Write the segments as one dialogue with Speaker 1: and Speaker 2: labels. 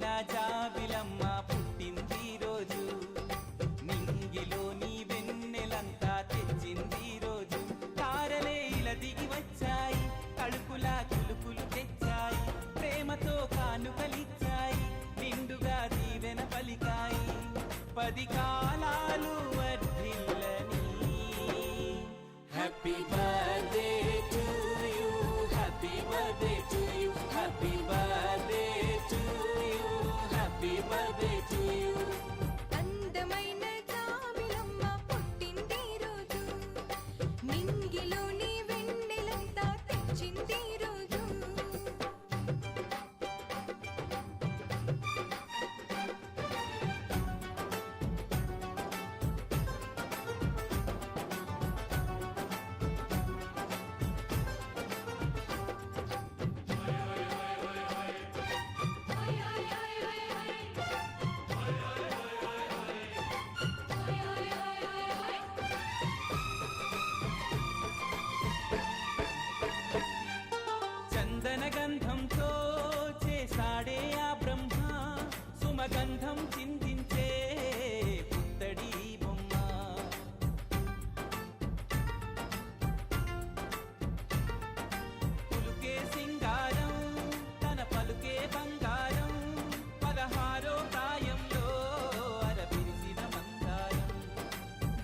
Speaker 1: అందమైన జాబిలమ్మ పుట్టింది రోజు, నింగిలోని వెన్నెలంతా తెచ్చింది రోజు. తారలే ఇలా దిగి వచ్చాయి, కడుపులా కులుకులు తెచ్చాయి, ప్రేమతో కానుకలిచ్చాయి, నిండుగా దీవెన పలికాయి. 10 కాలాలు వర్ధిల్లని. Happy birthday to you, happy birthday to you, happy birthday to you, happy birthday to you.
Speaker 2: అందమైన జాబిలమ్మ పుట్టింది రోజు, నింగిలోని వెన్నెలంతా తెచ్చింది రోజు.
Speaker 1: చందనగంధంతో చేసాడే ఆ బ్రహ్మ, సుమగంధం చిందించే పుత్తడి బొమ్మ. పులుకే సింగారం, తన పలుకే బంగారం, 16వ ప్రాయంలో అరవిరిసిన మందారం.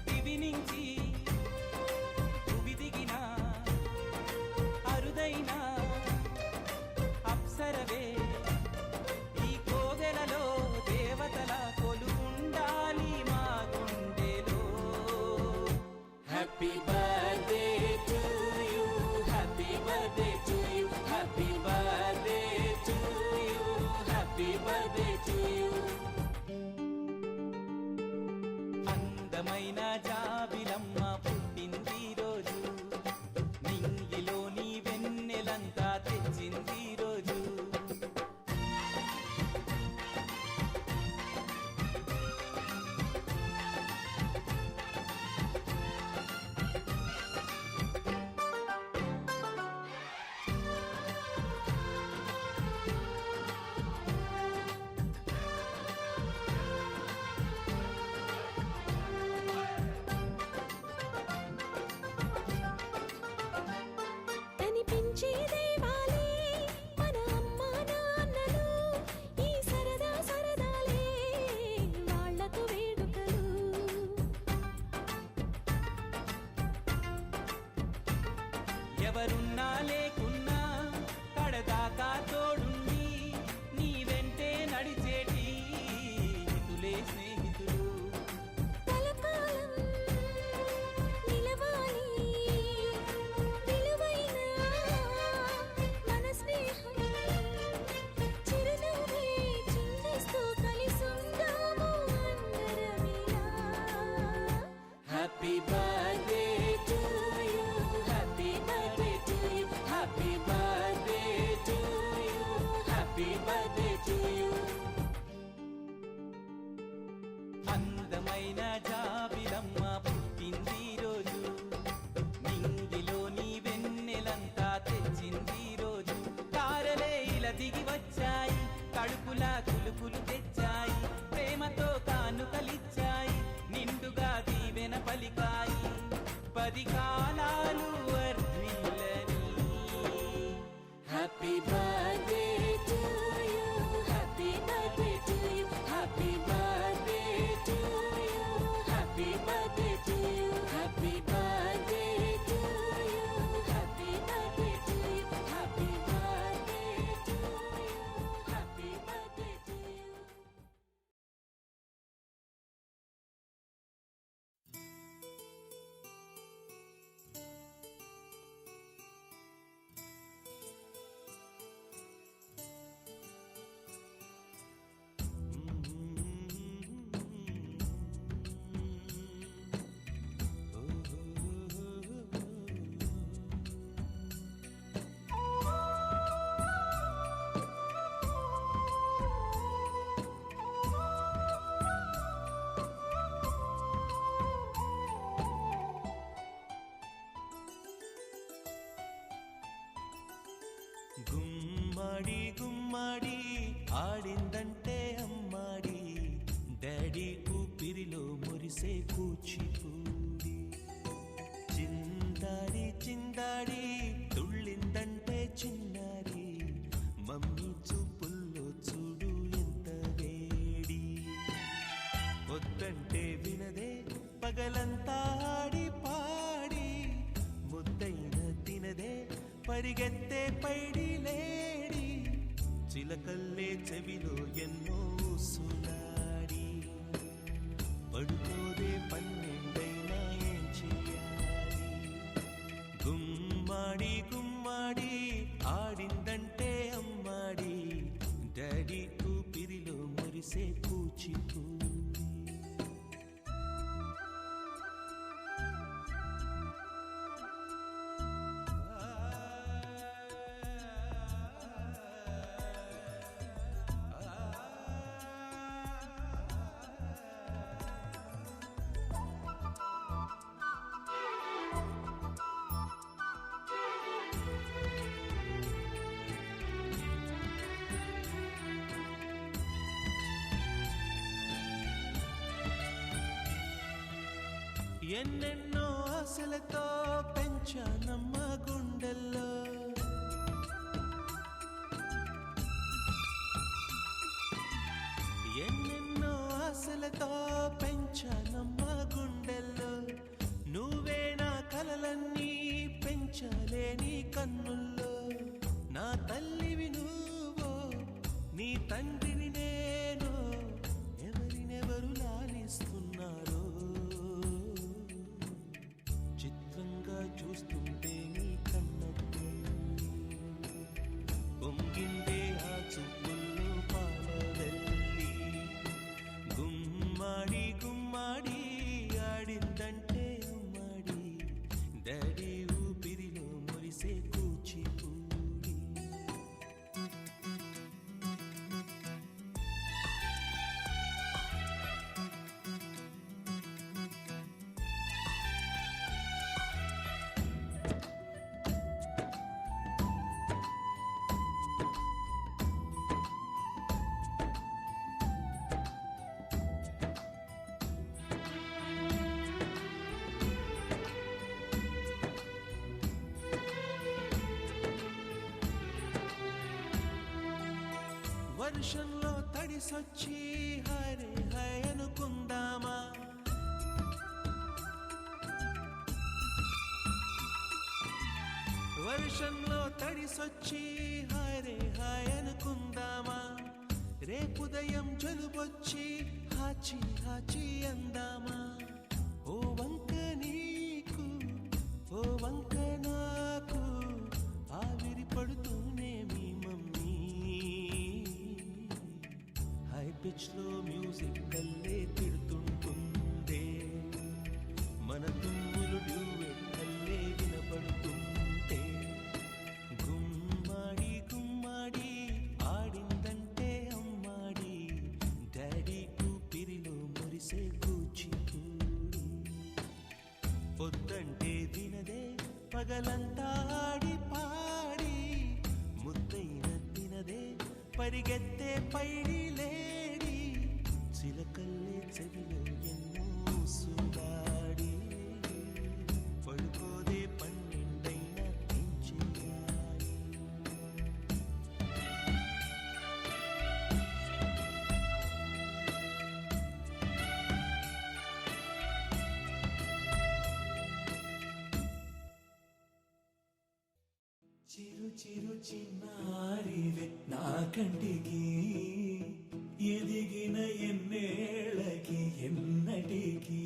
Speaker 1: దివి నుంచి భువి దిగిన అరుదైన అప్సరవే, ఈ కోవెలలో దేవతల కొలువుండాలి మా గుండెలో. Happy birthday to you, happy birthday to you, happy birthday to you, happy birthday to you. అందమైన జాబిలమ్మ పుట్టింది రోజు, నింగిలోని వెన్నెలంతా తెచ్చింది రోజు.
Speaker 2: కనిపించే దేవాలే మన అమ్మ నాన్నలు, ఈ సరదా సరదాలే వాళ్లకు వేడుకలు.
Speaker 1: ఎవరున్నా లేకున్నా కడదాకా తోడుండి నీ వెంటే నడిచేటి హితులే స్నేహితులు.
Speaker 2: కలకాలం నిలవాలి విలువైన మన స్నేహం, చిరునవ్వే చిందిస్తూ కలిసుందాము అందరమిలా.
Speaker 1: Happy birthday to you, happy birthday to you, happy birthday to you, happy birthday to you. అందమైన జాబిలమ్మ పుట్టింది రోజు, నింగిలోని వెన్నెలంతా తెచ్చింది రోజు. తారలే ఇలా దిగి వచ్చాయి, కడుపులా కులుకులు తెచ్చాయి, ప్రేమతో కానుకలిచ్చాయి, నిండుగా దీవెన పలికాయి. 10 కాలాలు వర్ధిల్లని. Happy birthday to you, happy birthday to you, happy birthday to you, happy birthday to you, happy birthday to you, happy birthday to you, happy birthday to you, happy birthday to you.
Speaker 3: వినదే పగలంతా ఆడి పాడి ముద్దైన తినదే పరిగెత్తే పైడి లేడి చిలకల్లే చెవిలో ఎన్నో సులాడి పడుకోదే పన్నెండైనా ఏం చెయ్యాలి గుమ్మాడి గుమ్మాడి ఆడిందంటే అమ్మాడి డాడీ ఊపిరిలో మురిసే కూచిపూడి ఎన్నెన్నో ఆశలతో పెంచానమ్మ గుండెల్లో ఎన్నెన్నో ఆశలతో పెంచానమ్మ గుండెల్లో నువ్వే నా కలలన్నీ పెంచాలే నీ కన్నుల్లో నా తల్లివి నువ్వో నీ తండ్రిని నేను ఎవరినెవరు లాలిస్తున్నారో చూస్తుంటే నీ కన్నట్టు పొంగిందే ఆ చూపుల్లో పాలవెల్లి గుమ్మాడి గుమ్మాడి ఆడిందంటే ఉమ్మాడి డాడీ ఊపిరిలో మురిసే కూచిపూడి వర్షంలో తడిసొచ్చి హరే హై అనుకుందామా వర్షంలో తడిసొచ్చి హరే హై అనుకుందామా రేపుదయం జలుబొచ్చి హాచి హాచి అందామా ఓ వంక నీకు ఓ వంక నాకు ఆవిరి పడుతూనే మీ మమ్మీ హై పిచ్ లో మ్యూజిక్ కల్లే తిడుతుంటుందే మన తుమ్ములు డ్యూయెట్ కల్లే వినపడుతుంటే గుమ్మాడి గుమ్మాడి ఆడిందంటే అమ్మాడి డాడీ ఊపిరిలో మురిసే కూచిపూడి పొద్దంటే వినదే పగలంతా ఆడి పాడి ముద్దైన తినదే పరిగెత్తే పైడి లేడి చిలకల్లే చెవిలో ఎన్నో సుగాడి పడుకోదే పన్నెండైనా ఏం చెయ్యాలి
Speaker 4: చిరు చిరు చిన్నారివే నా కంటికి ఎదిగిన ఎన్నేళ్ళకి ఎన్నటికి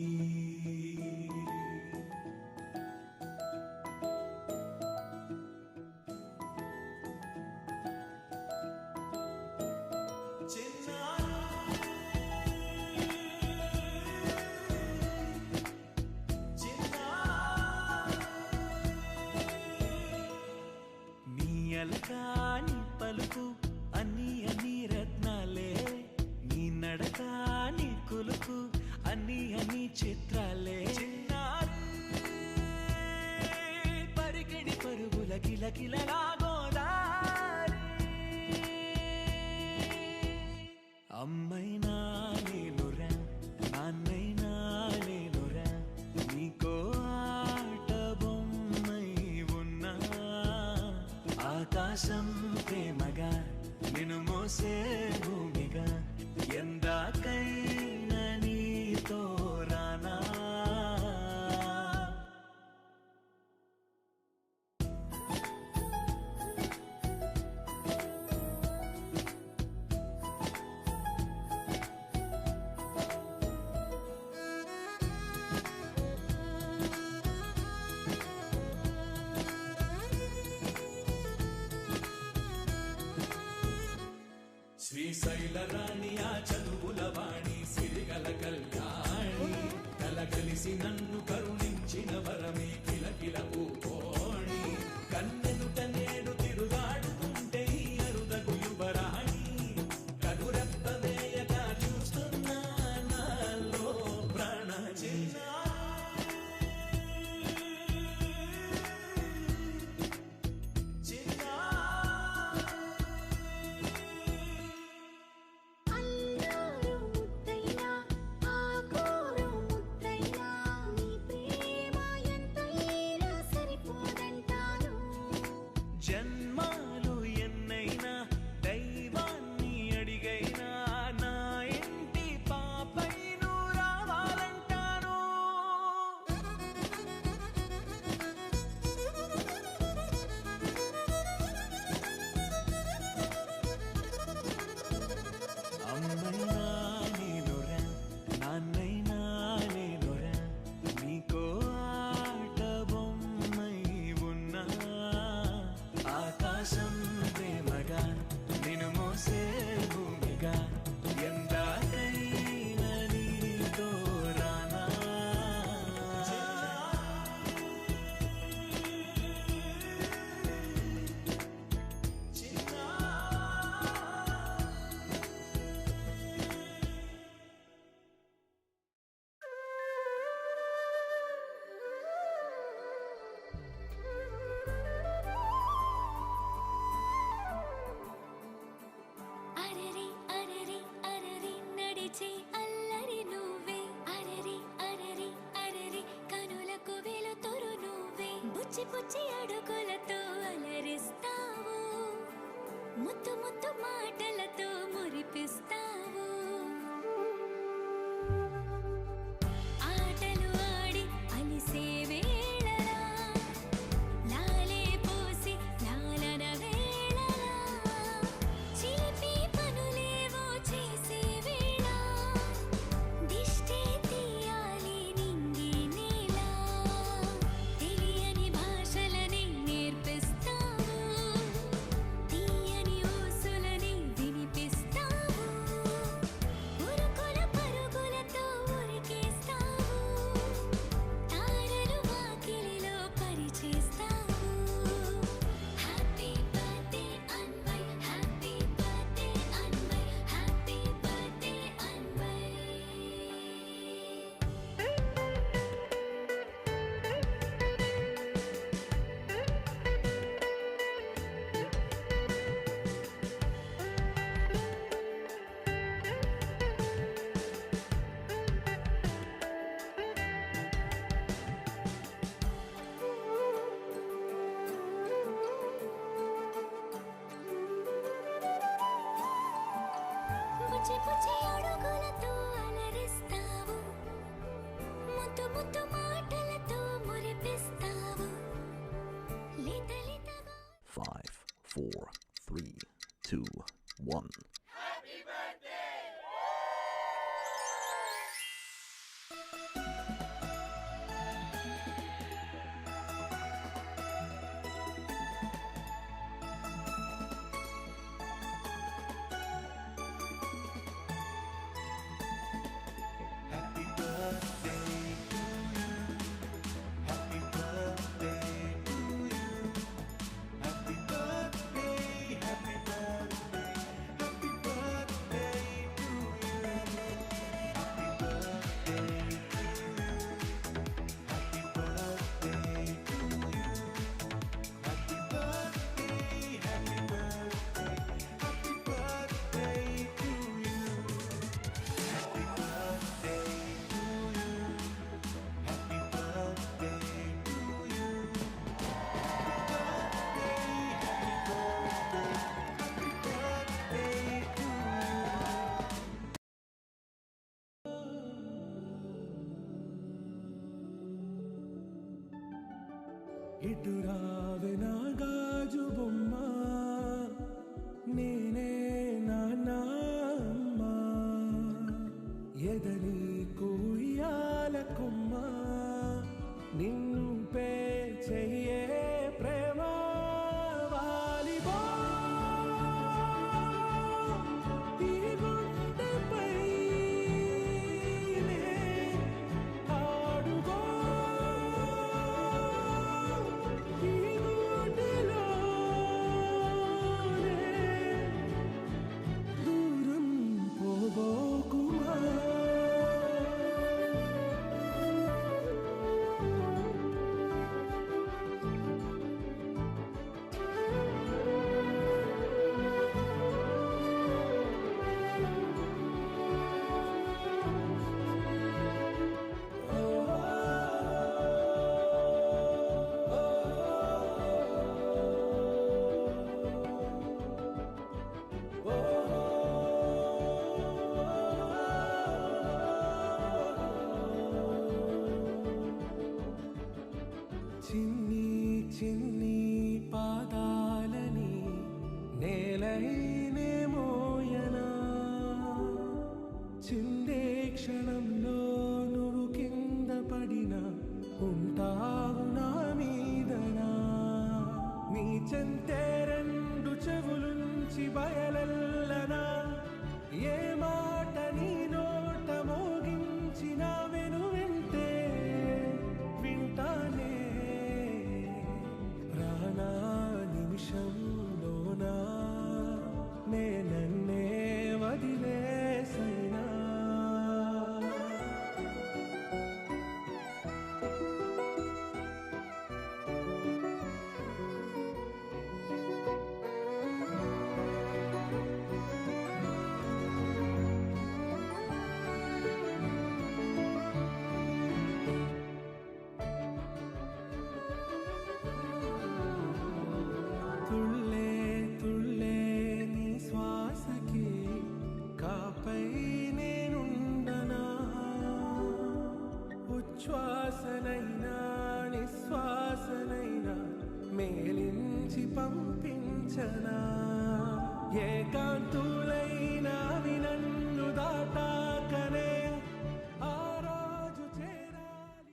Speaker 3: అలకాని పలుకు అన్ని అన్ని రత్నాలే నీ నడకాని కులుకు అన్ని అన్ని చిత్రాలే పరికిడి పరుగుల కిలకిలలా గోదారి అమ్మైనా నేనురా నాన్నైనా నేనురా నీకో ఆట బొమ్మై ఉన్నా ఆకాశం ప్రేమగా నిన్ను మోసే భూమిగా ఎందాకైనా నీతో
Speaker 4: కోకిల రాణి ఆ చదువుల వాణి సిరిగల కళ్యాణి కలగలిసి నన్ను కరుణించిన వరమే కిలకిల ఊకోణి కన్నెదుట నేడు తిరుగాడుతుంటే ఈ అరుదగు యువరాణి కనురెప్ప వేయక చూస్తున్నా నాలో ప్రాణ చిన్న
Speaker 2: అల్లారు ముద్దైనా ఆకోరు ముద్దైనా నీ ప్రేమ ఎంతైనా సరిపోదంటాను
Speaker 3: జన్మాలు ఎన్నైనా దైవాన్ని అడిగైనా నా ఇంటి పాపై నువ్వు రావాలంటాను. అమ్మైనా నేనురా నాన్నైనా నేనురా నీకో ఆట బొమ్మై ఉన్నా ఆకాశం ప్రేమగా నిన్ను మోసే భూమిగా ఎందాకైనా నీతో రానా.
Speaker 2: అరరి అరరి అరరి నడిచే అల్లరి నువ్వే అరరి అరరి అరరి కనులకు వెలుతురు నువ్వే బుచ్చి బుచ్చి అడుగులతో అలరిస్తావు ముద్దు ముద్దు మాటలతో మురిపిస్తావు ఆటలు ఆడి అలిసే వేళలా లాలే పోసి లాలన వేళలా చిలిపి పనులేవో చేసే వేళ దిష్టి తీయాలి నింగి నేల తెలియని భాషలని నేర్పిస్తావు తీయని ఊసులని వినిపిస్తావు ఉరుకుల పరుగులతో ఉరికేస్తావు తారలు వాకిలిలో పరిచేస్తావు happy birthday Anvay happy birthday Anvay happy birthday Anvay బుచ్చి బుచ్చి అడుగులతో అలరిస్తావు ముద్దు ముద్దు మాటలతో మురిపిస్తావు లేత లేతగా
Speaker 5: 5, 4, 3, 2, 1.
Speaker 3: Happy birthday to you. Happy birthday to you. Happy birthday, happy birthday, happy birthday to you. Happy birthday to you. Happy birthday to you. Happy birthday, happy birthday, happy birthday to you. Happy birthday to you. Happy birthday to you.
Speaker 4: ఇటు రావే నా గాజు బొమ్మ నేనే నాన్నమ్మ ఎదలి కూయాల కొమ్మ నిన్ను pay చెయ్యే ప్రేమ వాలిబో ఇదిగో ఉచ్ఛ్వాసనైనా నిశ్వాసనైనా మేలించి పంపించనా ఏకాంతులైనా నన్ను దాటాకనే ఆ రోజు చేరాలి.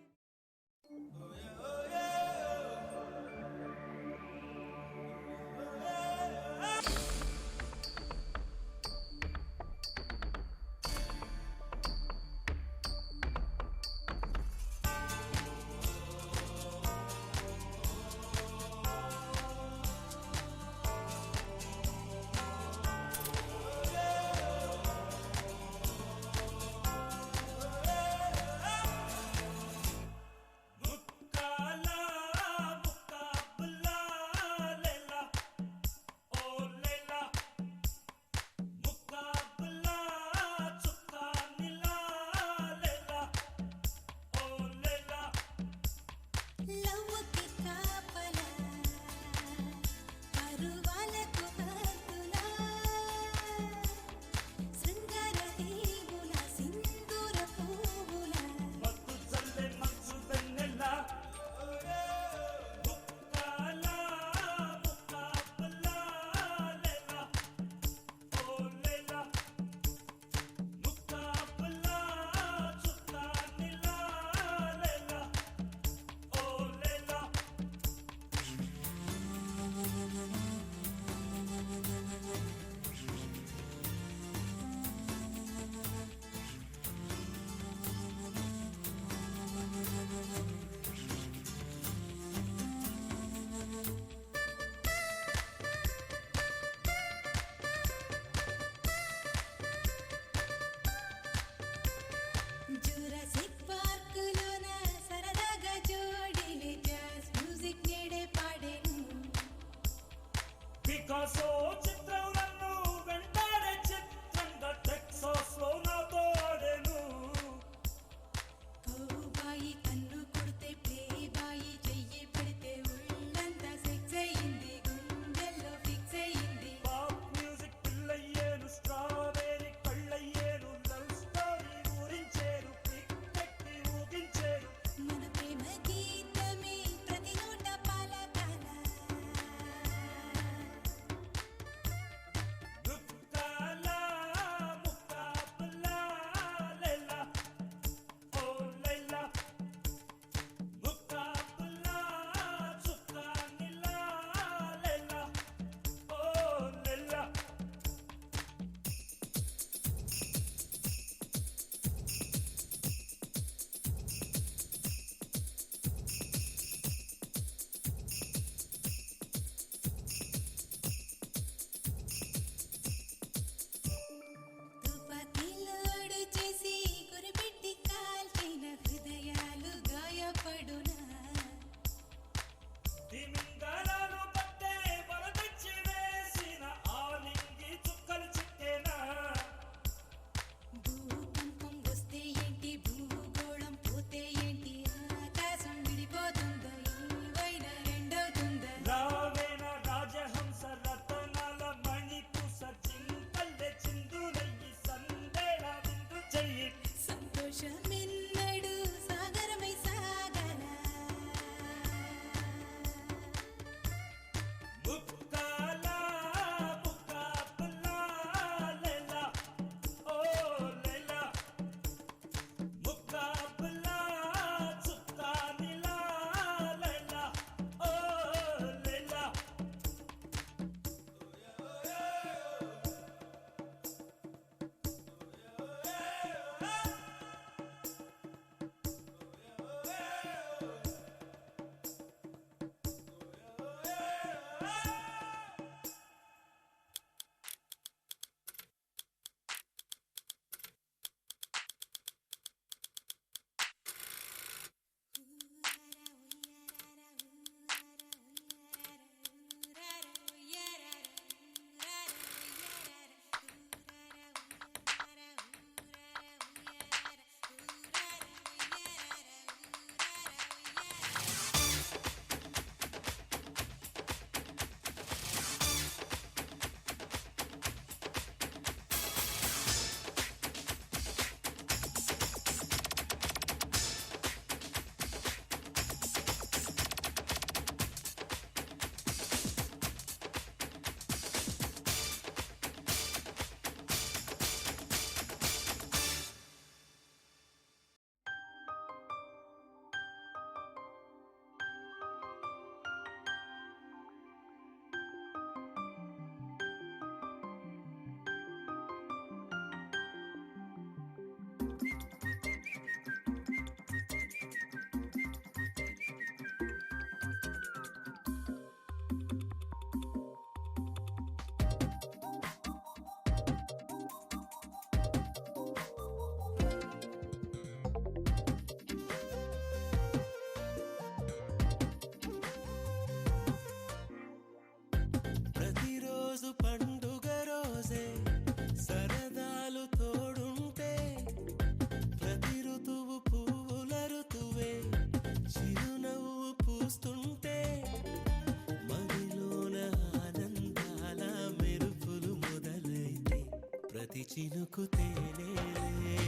Speaker 6: చినుకు తేలేలే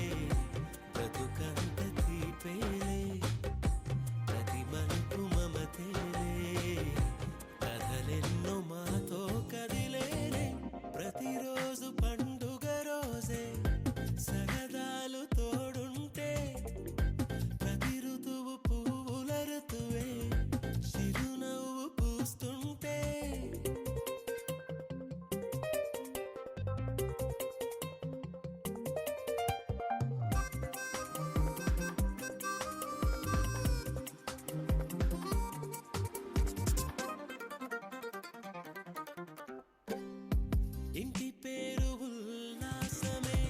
Speaker 6: బ్రతుకంత తీపేలే ప్రతి మలుపు మమతేలే కథలెన్నో మాతో కదిలేలే ప్రతిరోజు పండుగ రోజే సరదాలు తోడుంటే ప్రతి ఋతువు పువ్వుల ఋతువే చిరునవ్వు పూస్తుంటే ఇంటి పేరు ఉల్లాసమే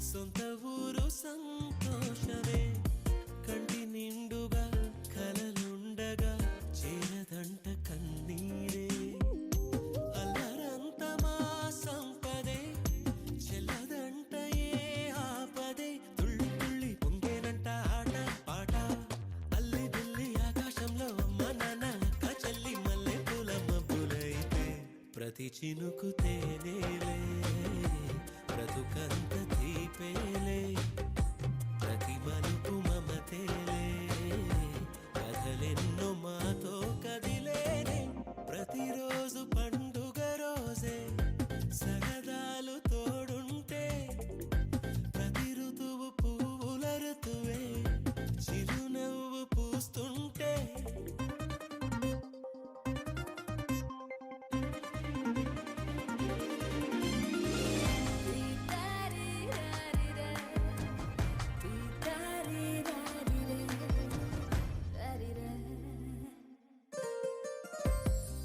Speaker 6: సొంత ఊరు సంతోషమే కంటి నిండుగా కలలుండగా చేరదంట కన్నీరే అల్లరంత మా సంపదే చెల్లదంట ఏ ఆపదే తుళ్ళి తుళ్ళి పొంగేనంట ఆట పాట అల్లి బిల్లి ఆకాశంలో అమ్మ నాన్న అక్క చెల్లి మల్లె పూల మబ్బులైతే ప్రతి చినుకు తేనేలే బ్రతుకంత తీపేలే ప్రతి మలుపు మమతేలే కథలెన్నో మాతో కదిలేనే ప్రతిరోజు పండుగ రోజే సరదాలు తోడుంటే ప్రతి ఋతువు పువ్వుల ఋతువే చిరునవ్వు పూస్తుంటే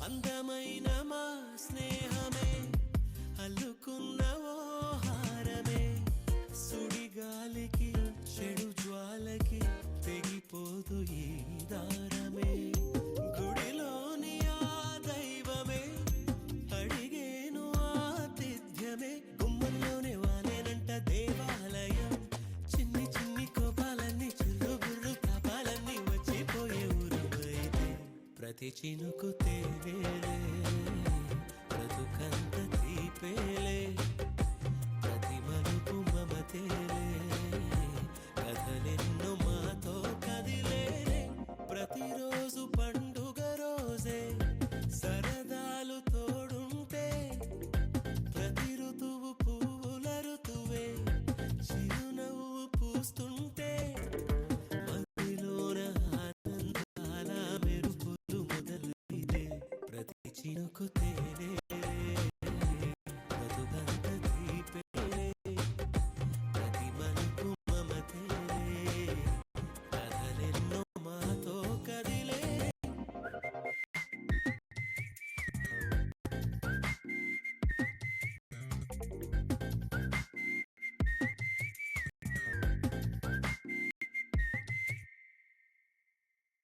Speaker 6: అందమైన మా స్నేహమే అల్లుకున్న ఓ హారమే సుడిగాలికి చెడు జ్వాలకి తెగిపోదు ఈ దారమే గుడిలోని ఆ దైవమే అడిగేను ఆతిథ్యమే గుమ్మంలోనే వాలేనంట దేవాలయం చిన్ని చిన్ని కోపాలన్నీ చిల్లుబుర్రు తాపాలన్నీ వచ్చిపోయే ఊరువైతే ప్రతి చినుకు తేలేలే బ్రతుకంత తీపేలే ప్రతి మలుపు మమతేలే కథలెన్నో మాతో కదిలేలే ప్రతిరోజు పండుగ రోజే సరదాలు తోడుంటే ప్రతి ఋతువు పువ్వుల ఋతువే చిరునవ్వు పూస్తుంటే మదిలోన ఆనందాల మెరుపులు మొదలైతే ప్రతి చినుకు తేలే బ్రతుకంత తీపేలే ప్రతి మలుపు మమతేలే కథలెన్నో మాతో కదిలే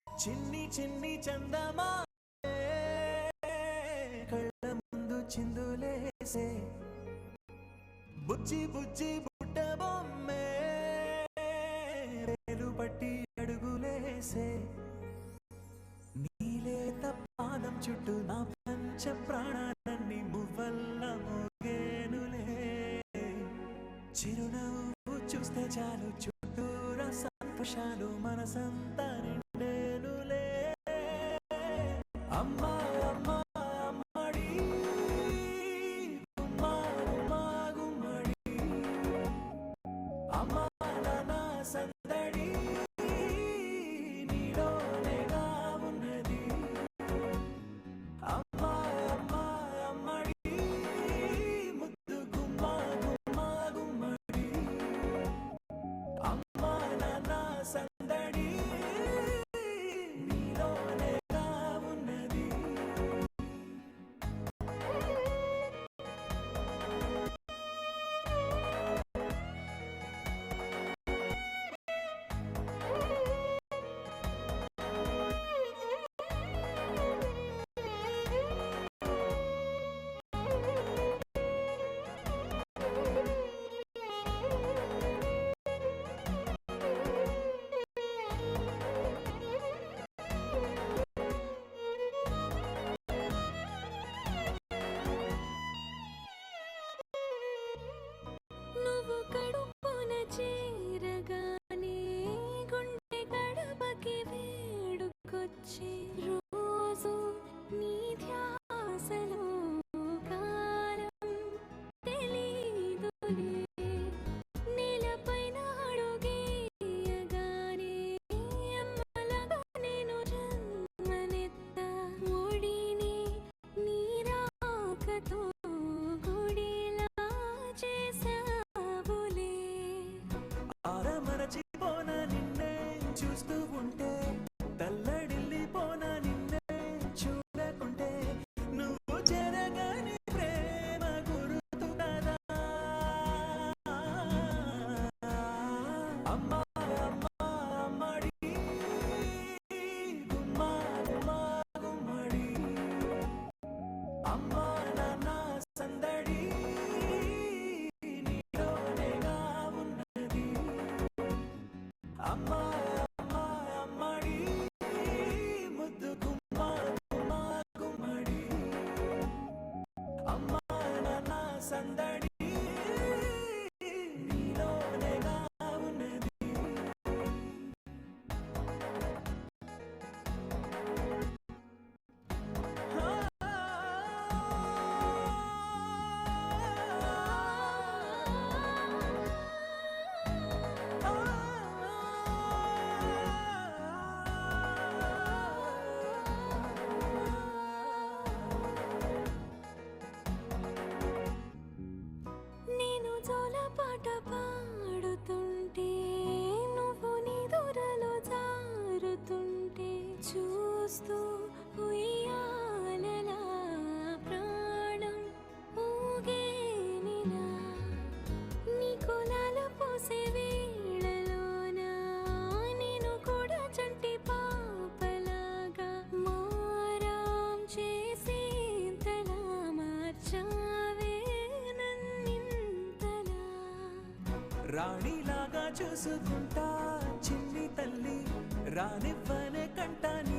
Speaker 4: చిన్ని చిన్ని చందమా కళ్ళ ముందు చిందులేసే బుజ్జి బుజ్జి బుట్ట బొమ్మే వేలు పట్టి అడుగులేసే నీలేత పాదం చుట్టూ నా పంచ ప్రాణాలన్నీ మువ్వల్ల మోగేనులే చిరునవ్వు చూస్తే చాలు చుట్టూరా సంతోషాలు మనసంతా నిండేనులే అమ్మా అమ్మా అమ్మడి గుమ్మా గుమ్మా గుమ్మడి అమ్మా నాన్న సందడి నీలోనేగా ఉన్నది అమ్మా అమ్మా అమ్మడి ముద్దు గుమ్మా గుమ్మా గుమ్మడి అమ్మా నాన్న సందడి
Speaker 2: చేరగానే గుండె గడపకి వేడుకొచ్చి రోజు నీ ధ్యాసలో కాలం తెలీదులే నేలపైన అడుగేయగానే అమ్మలాగా నేను జన్మనెత్త ఒడిని నీ రాకతో గుడిలా చేసావులే
Speaker 4: ఆరమరచిపోన నిన్నే చూస్తూ ఉంటే తల్లడిల్లిపోన నిన్నే చూడకుంటే నువ్వు చెరగని ప్రేమ గుర్తు కదా అమ్మా అమ్మా అమ్మడి గుమ్మా గుమ్మా గుమ్మడి అమ్మా నాన్న సందడి నీలోనేగా ఉన్నది అమ్మా అమ్మా అమ్మడి ముద్దు గుమ్మా గుమ్మా గుమ్మడి అమ్మా నాన్న సందడి నీలోనేగా ఉన్నది
Speaker 2: నేను జోలపాట పాడుతుంటే నువ్వు నిదురలో జారుతుంటే చూస్తూ ఉయ్యాలలా ప్రాణం ఊగేనిలా నీ కులాల పోసే వేళలోన నేను కూడా చంటి పాపలాగా మారాం చేసేంతలా మార్చావే నన్నింతలా
Speaker 4: రాణిలాగా చూసుకుంటా చిన్ని తల్లి రానివ్వనే కంట నీ